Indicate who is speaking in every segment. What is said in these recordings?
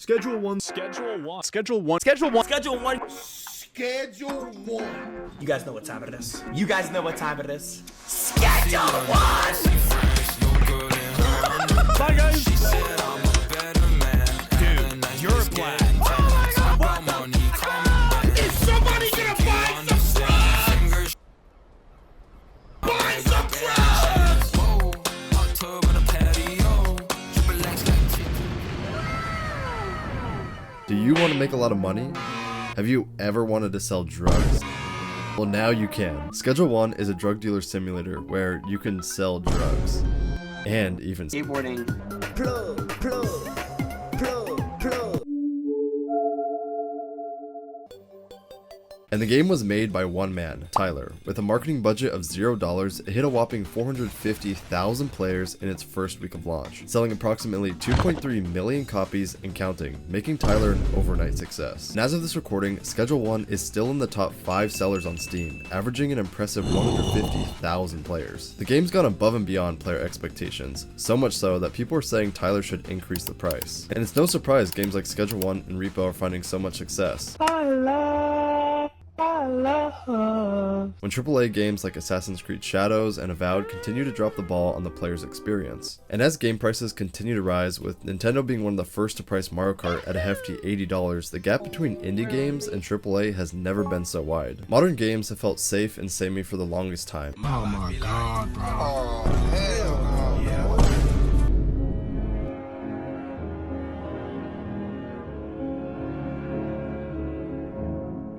Speaker 1: Schedule 1.
Speaker 2: Schedule 1. Schedule 1. Schedule 1. Schedule 1.
Speaker 3: Schedule 1.
Speaker 4: You guys know what time it is. You guys know what time it is. Schedule 1!
Speaker 2: Bye, guys. Dude, you're black.
Speaker 3: Is somebody gonna buy some drugs? Buy some drugs!
Speaker 5: Do you want to make a lot of money? Have you ever wanted to sell drugs? Well, now you can. Schedule 1 is a drug dealer simulator where you can sell drugs. And even
Speaker 4: Skateboarding. Plug, plug, plug, plug.
Speaker 5: And the game was made by one man, Tyler. With a marketing budget of $0, it hit a whopping 450,000 players in its first week of launch, selling approximately 2.3 million copies and counting, making Tyler an overnight success. And as of this recording, Schedule 1 is still in the top 5 sellers on Steam, averaging an impressive 150,000 players. The game's gone above and beyond player expectations, so much so that people are saying Tyler should increase the price. And it's no surprise games like Schedule 1 and Repo are finding so much success. When AAA games like Assassin's Creed Shadows and Avowed continue to drop the ball on the player's experience. And as game prices continue to rise, with Nintendo being one of the first to price Mario Kart at a hefty $80, the gap between indie games and AAA has never been so wide. Modern games have felt safe and samey for the longest time.
Speaker 3: Oh my god, bro. Oh, hell no.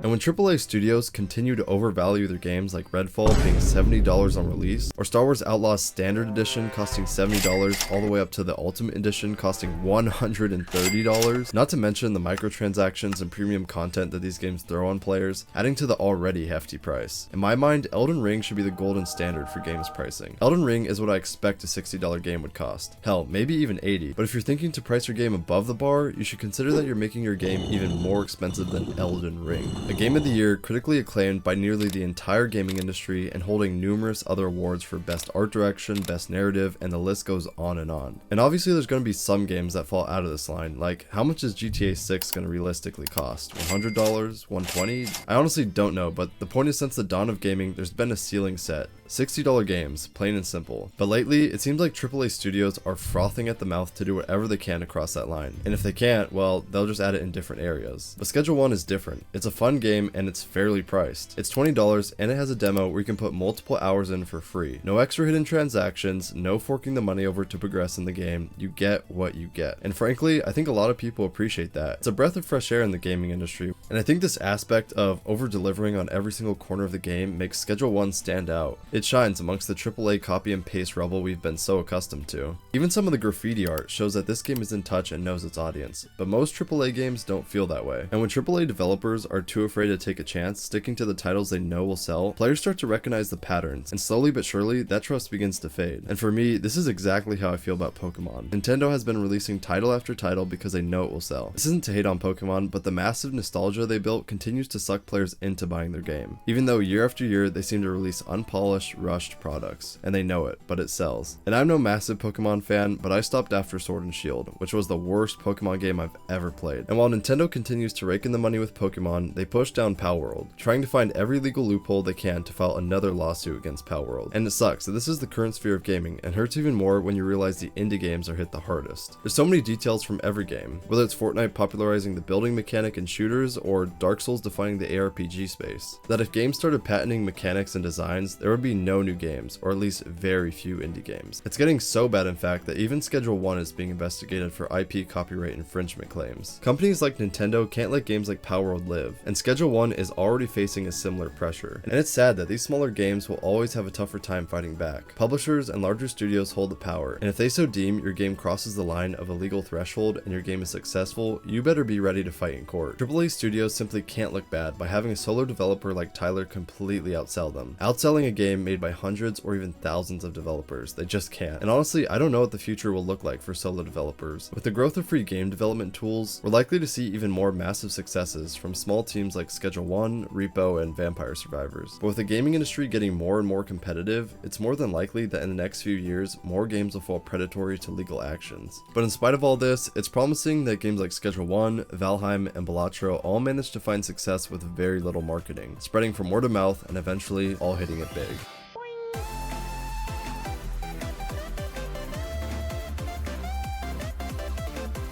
Speaker 5: And when AAA Studios continue to overvalue their games like Redfall being $70 on release, or Star Wars Outlaws Standard Edition costing $70 all the way up to the Ultimate Edition costing $130, not to mention the microtransactions and premium content that these games throw on players, adding to the already hefty price. In my mind, Elden Ring should be the golden standard for games pricing. Elden Ring is what I expect a $60 game would cost. Hell, maybe even $80, but if you're thinking to price your game above the bar, you should consider that you're making your game even more expensive than Elden Ring. A Game of the Year, critically acclaimed by nearly the entire gaming industry and holding numerous other awards for best art direction, best narrative, and the list goes on and on. And obviously there's going to be some games that fall out of this line, like how much is GTA 6 going to realistically cost? $100? $120? I honestly don't know, but the point is since the dawn of gaming, there's been a ceiling set. $60 games, plain and simple. But lately, it seems like AAA studios are frothing at the mouth to do whatever they can to cross that line. And if they can't, well, they'll just add it in different areas. But Schedule 1 is different. It's a fun game and it's fairly priced. It's $20 and it has a demo where you can put multiple hours in for free. No extra hidden transactions, no forking the money over to progress in the game. You get what you get. And frankly, I think a lot of people appreciate that. It's a breath of fresh air in the gaming industry. And I think this aspect of over-delivering on every single corner of the game makes Schedule 1 stand out. It shines amongst the AAA copy and paste rubble we've been so accustomed to. Even some of the graffiti art shows that this game is in touch and knows its audience, but most AAA games don't feel that way. And when AAA developers are too afraid to take a chance, sticking to the titles they know will sell, players start to recognize the patterns, and slowly but surely, that trust begins to fade. And for me, this is exactly how I feel about Pokemon. Nintendo has been releasing title after title because they know it will sell. This isn't to hate on Pokemon, but the massive nostalgia they built continues to suck players into buying their game. Even though year after year, they seem to release unpolished, rushed products, and they know it, but it sells. And I'm no massive Pokemon fan, but I stopped after Sword and Shield, which was the worst Pokemon game I've ever played. And while Nintendo continues to rake in the money with Pokemon, they push down Palworld, trying to find every legal loophole they can to file another lawsuit against Palworld. And it sucks that this is the current sphere of gaming, and hurts even more when you realize the indie games are hit the hardest. There's so many details from every game, whether it's Fortnite popularizing the building mechanic in shooters, or Dark Souls defining the ARPG space, that if games started patenting mechanics and designs, there would be no new games, or at least very few indie games. It's getting so bad in fact that even Schedule 1 is being investigated for IP copyright infringement claims. Companies like Nintendo can't let games like Palworld live, and Schedule 1 is already facing a similar pressure. And it's sad that these smaller games will always have a tougher time fighting back. Publishers and larger studios hold the power, and if they so deem your game crosses the line of a legal threshold and your game is successful, you better be ready to fight in court. AAA studios simply can't look bad by having a solo developer like Tyler completely outsell them. Outselling a game made by hundreds or even thousands of developers. They just can't. And honestly, I don't know what the future will look like for solo developers. With the growth of free game development tools, we're likely to see even more massive successes from small teams like Schedule 1, Repo, and Vampire Survivors. But with the gaming industry getting more and more competitive, it's more than likely that in the next few years, more games will fall predatory to legal actions. But in spite of all this, it's promising that games like Schedule 1, Valheim, and Balatro all managed to find success with very little marketing, spreading from word of mouth and eventually all hitting it big.